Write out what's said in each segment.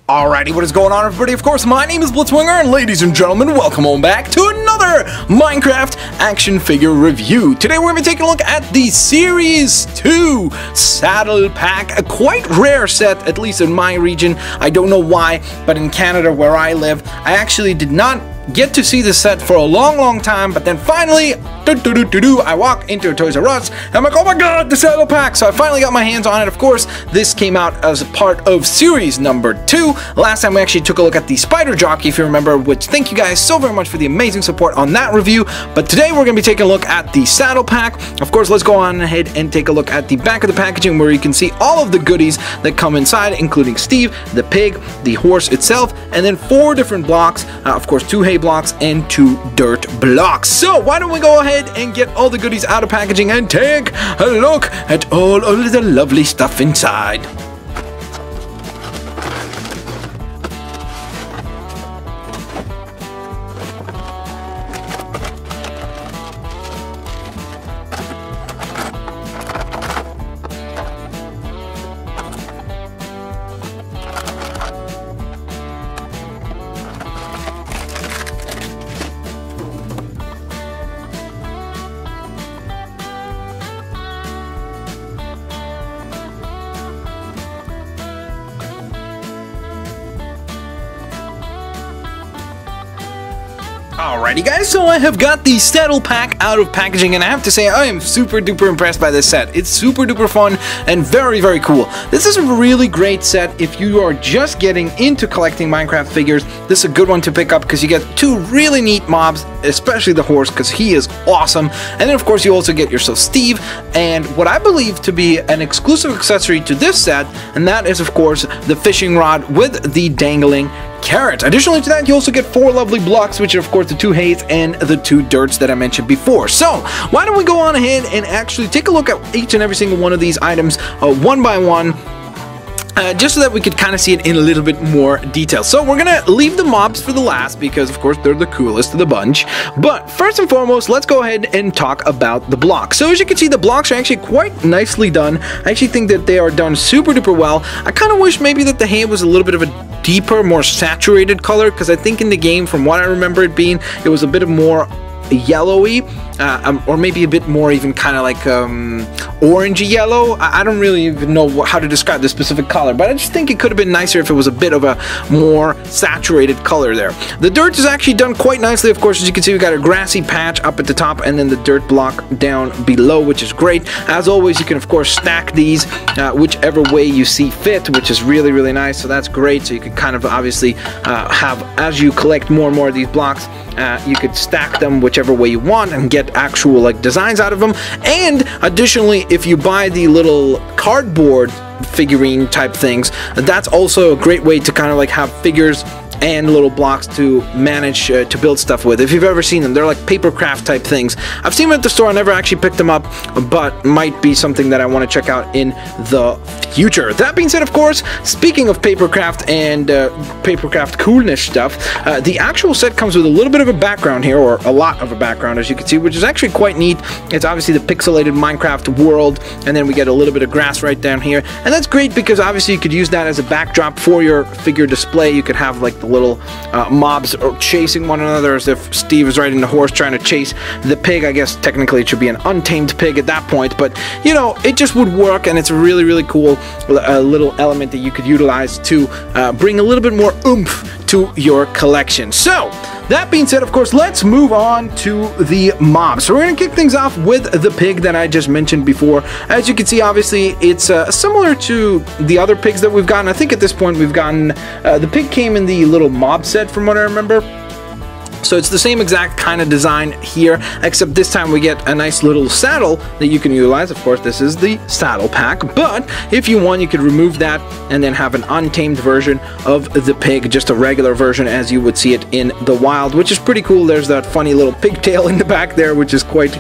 Alrighty, what is going on, everybody? Of course, my name is Blitzwinger, and ladies and gentlemen, welcome on back to another Minecraft action figure review. Today we're going to be taking a look at the Series 2 Saddle Pack, a quite rare set, at least in my region. I don't know why, but in Canada, where I live, I actually did not get to see this set for a long time, but then finally, I walk into a Toys R Us, and I'm like, oh my god, the Saddle Pack! So I finally got my hands on it. Of course, this came out as a part of Series number 2. Last time we actually took a look at the Spider Jockey, if you remember, which thank you guys so very much for the amazing support on that review. But today we're going to be taking a look at the Saddle Pack. Of course, let's go on ahead and take a look at the back of the packaging, where you can see all of the goodies that come inside, including Steve, the pig, the horse itself, and then 4 different blocks, of course 2 hay blocks and 2 dirt blocks. So why don't we go ahead and get all the goodies out of packaging and take a look at all of the lovely stuff inside. Alrighty guys, so I have got the Saddle Pack out of packaging, and I have to say I am super duper impressed by this set. It's super duper fun and very cool. This is a really great set if you are just getting into collecting Minecraft figures. This is a good one to pick up because you get 2 really neat mobs, especially the horse because he is awesome. And then of course you also get yourself Steve and what I believe to be an exclusive accessory to this set, and that is of course the fishing rod with the dangling carrot. Additionally to that, you also get 4 lovely blocks, which are of course the 2 hays and the 2 dirts that I mentioned before. So why don't we go on ahead and actually take a look at each and every single one of these items one by one, just so that we could kind of see it in a little bit more detail. So we're gonna leave the mobs for the last because of course they're the coolest of the bunch. But first and foremost, let's go ahead and talk about the blocks. So as you can see, the blocks are actually quite nicely done. I actually think that they are done super duper well. I kind of wish maybe that the hay was a little bit of a deeper, more saturated color, because I think in the game, from what I remember it being, it was a bit of more yellowy, or maybe a bit more even kind of like orangey yellow. I don't really even know how to describe the specific color, but I just think it could have been nicer if it was a bit of a more saturated color there. The dirt is actually done quite nicely. Of course, as you can see, we got a grassy patch up at the top and then the dirt block down below, which is great. As always, you can of course stack these whichever way you see fit, which is really nice. So that's great. So you can kind of obviously have, as you collect more and more of these blocks, you could stack them whichever way you want and get actual like designs out of them. And additionally, if you buy the little cardboard figurine type things, that's also a great way to kind of like have figures and little blocks to manage to build stuff with. If you've ever seen them, they're like paper craft type things. I've seen them at the store. I never actually picked them up, but might be something that I want to check out in the future. That being said, of course, speaking of paper craft and paper craft coolness stuff, the actual set comes with a little bit of a background here, or a lot of a background, as you can see, which is actually quite neat. It's obviously the pixelated Minecraft world, and then we get a little bit of grass right down here, and that's great because obviously you could use that as a backdrop for your figure display. You could have like the little mobs chasing one another, as if Steve is riding the horse trying to chase the pig. I guess technically it should be an untamed pig at that point, but you know, it just would work, and it's a really cool little element that you could utilize to bring a little bit more oomph to your collection. So that being said, of course, let's move on to the mob. So we're going to kick things off with the pig that I just mentioned before. As you can see, obviously, it's similar to the other pigs that we've gotten. I think at this point we've gotten, the pig came in the little mob set from what I remember. So it's the same exact kind of design here, except this time we get a nice little saddle that you can utilize. Of course, this is the Saddle Pack, but if you want, you could remove that and then have an untamed version of the pig, just a regular version as you would see it in the wild, which is pretty cool. There's that funny little pigtail in the back there, which is quite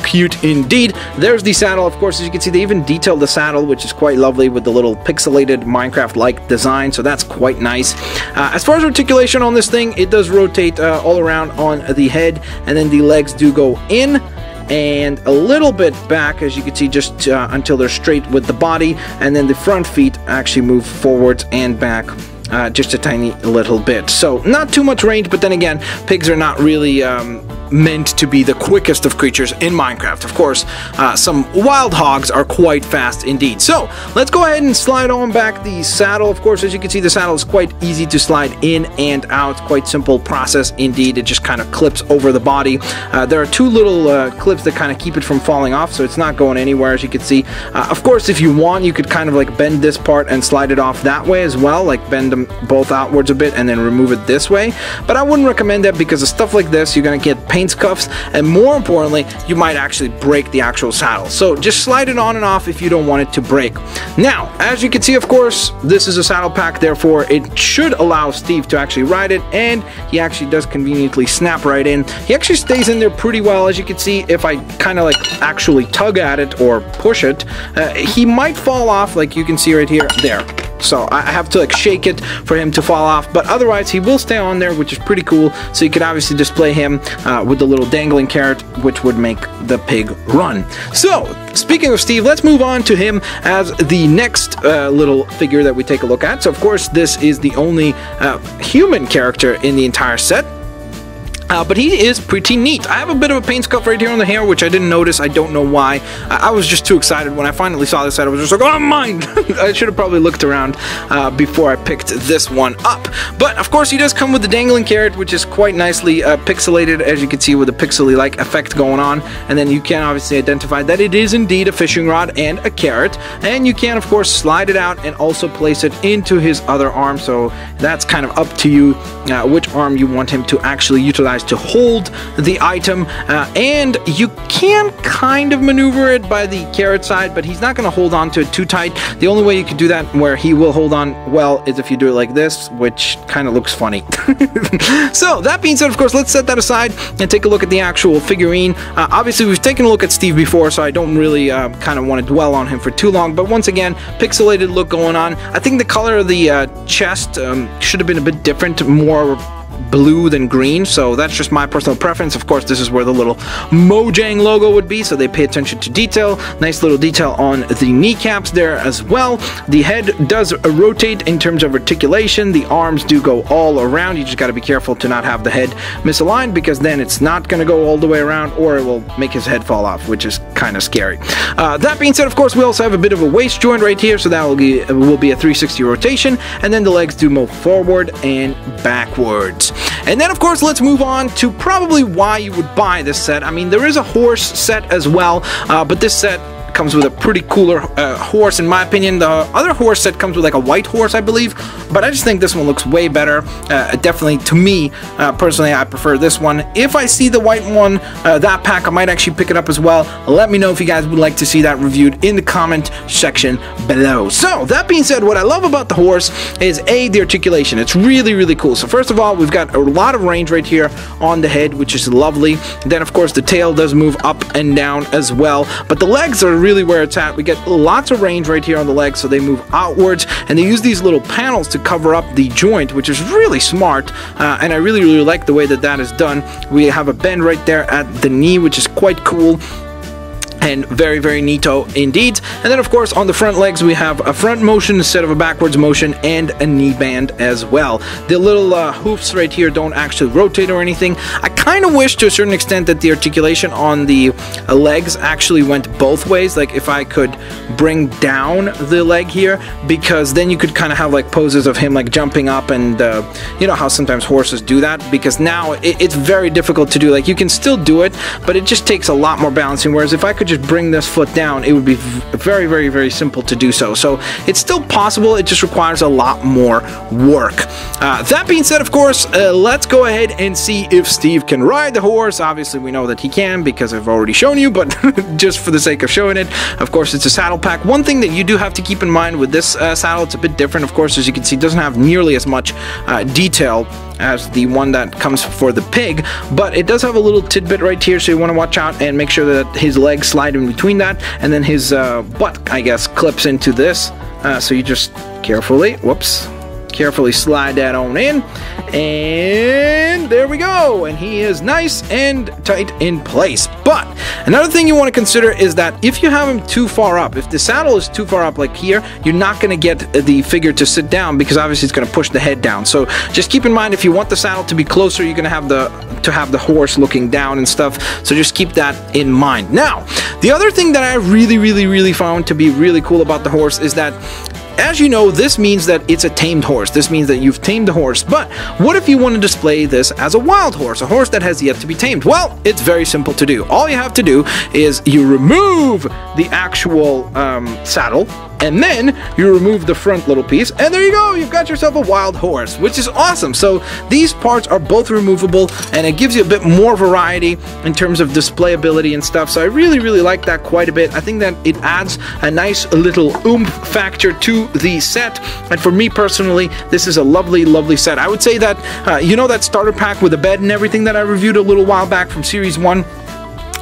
cute indeed. There's the saddle. Of course, as you can see, they even detailed the saddle, which is quite lovely with the little pixelated Minecraft-like design, so that's quite nice. As far as articulation on this thing, it does rotate all around on the head, and then the legs do go in and a little bit back, as you can see, just until they're straight with the body, and then the front feet actually move forwards and back just a tiny little bit. So not too much range, but then again, pigs are not really meant to be the quickest of creatures in Minecraft. Of course, some wild hogs are quite fast indeed. So let's go ahead and slide on back the saddle. Of course, as you can see, the saddle is quite easy to slide in and out. Quite simple process indeed. It just kind of clips over the body. There are two little clips that kind of keep it from falling off, so it's not going anywhere, as you can see. Of course, if you want, you could kind of like bend this part and slide it off that way as well, like bend them both outwards a bit and then remove it this way. But I wouldn't recommend that, because of stuff like this, you're going to get paint scuffs, and more importantly, you might actually break the actual saddle. So just slide it on and off if you don't want it to break. Now, as you can see, of course, this is a saddle pack, therefore it should allow Steve to actually ride it, and he actually does conveniently snap right in. He actually stays in there pretty well. As you can see, if I kind of like actually tug at it or push it, he might fall off, like you can see right here. There. So I have to like shake it for him to fall off, but otherwise he will stay on there, which is pretty cool. So you could obviously display him with the little dangling carrot, which would make the pig run. So speaking of Steve, let's move on to him as the next little figure that we take a look at. So of course, this is the only human character in the entire set. But he is pretty neat. I have a bit of a paint scuff right here on the hair, which I didn't notice. I don't know why. I was just too excited when I finally saw this set. I was just like, oh, mine! I should have probably looked around before I picked this one up. But of course, he does come with the dangling carrot, which is quite nicely pixelated, as you can see, with a pixely-like effect going on. And then you can obviously identify that it is indeed a fishing rod and a carrot. And you can, of course, slide it out and also place it into his other arm. So that's kind of up to you which arm you want him to actually utilize to hold the item, and you can kind of maneuver it by the carrot side, but he's not going to hold on to it too tight. The only way you can do that where he will hold on well is if you do it like this, which kind of looks funny. So that being said, of course, let's set that aside and take a look at the actual figurine. Obviously, we've taken a look at Steve before, so I don't really kind of want to dwell on him for too long, but once again, pixelated look going on. I think the color of the chest should have been a bit different, more blue than green, so that's just my personal preference. Of course, this is where the little Mojang logo would be, so they pay attention to detail. Nice little detail on the kneecaps there as well. The head does rotate in terms of articulation. The arms do go all around. You just got to be careful to not have the head misaligned, because then it's not going to go all the way around, or it will make his head fall off, which is kind of scary. That being said, of course, we also have a bit of a waist joint right here, so that will be a 360 rotation, and then the legs do move forward and backwards. And then, of course, let's move on to probably why you would buy this set. I mean, there is a horse set as well, but this set comes with a pretty cooler horse, in my opinion. The other horse set comes with like a white horse, I believe, but I just think this one looks way better. Definitely, to me, personally, I prefer this one. If I see the white one, that pack, I might actually pick it up as well. Let me know if you guys would like to see that reviewed in the comment section below. So, that being said, what I love about the horse is, A, the articulation. It's really, really cool. So, first of all, we've got a lot of range right here on the head, which is lovely. Then, of course, the tail does move up and down as well, but the legs are really where it's at. We get lots of range right here on the legs, so they move outwards, and they use these little panels to cover up the joint, which is really smart, and I really, really like the way that that is done. We have a bend right there at the knee, which is quite cool. And very, very neato indeed. And then, of course, on the front legs, we have a front motion instead of a backwards motion, and a knee band as well. The little hoofs right here don't actually rotate or anything. I kind of wish, to a certain extent, that the articulation on the legs actually went both ways. Like, if I could bring down the leg here, because then you could kind of have like poses of him like jumping up, and you know how sometimes horses do that, because now it's very difficult to do. Like, you can still do it, but it just takes a lot more balancing, whereas if I could just bring this foot down, it would be very, very, very simple to do so. So it's still possible, it just requires a lot more work. That being said, of course, let's go ahead and see if Steve can ride the horse. Obviously, we know that he can, because I've already shown you, but just for the sake of showing it, of course, it's a saddle pack. One thing that you do have to keep in mind with this saddle, it's a bit different, of course. As you can see, it doesn't have nearly as much detail as the one that comes for the pig, but it does have a little tidbit right here, so you want to watch out and make sure that his legs slide in between that, and then his butt, I guess, clips into this, so you just carefully, carefully slide that on in, and there we go, and he is nice and tight in place. But another thing you want to consider is that if you have him too far up, if the saddle is too far up like here, you're not going to get the figure to sit down, because obviously it's going to push the head down. So just keep in mind, if you want the saddle to be closer, you're going to have the horse looking down and stuff. So just keep that in mind. Now, the other thing that I really found to be really cool about the horse is that, as you know, this means that it's a tamed horse. This means that you've tamed the horse. But what if you want to display this as a wild horse, a horse that has yet to be tamed? Well, it's very simple to do. All you have to do is you remove the actual saddle, and then you remove the front little piece, and there you go, you've got yourself a wild horse, which is awesome. So these parts are both removable, and it gives you a bit more variety in terms of displayability and stuff. So I really like that quite a bit. I think that it adds a nice little oomph factor to the set, and for me personally, this is a lovely set. I would say that you know, that starter pack with the bed and everything that I reviewed a little while back from Series 1,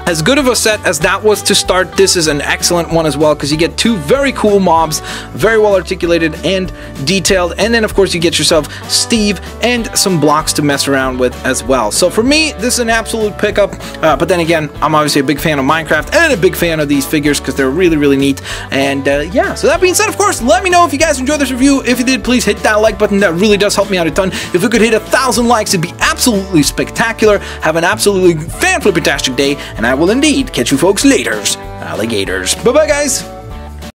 as good of a set as that was to start, this is an excellent one as well, because you get two very cool mobs, very well articulated and detailed, and then of course you get yourself Steve and some blocks to mess around with as well. So for me, this is an absolute pickup, but then again, I'm obviously a big fan of Minecraft and a big fan of these figures because they're really neat. And yeah, so that being said, of course, let me know if you guys enjoyed this review. If you did, please hit that like button. That really does help me out a ton. If we could hit 1,000 likes, it'd be absolutely spectacular. Have an absolutely fan-flippertastic day, and I will indeed catch you folks later, alligators. Bye-bye, guys.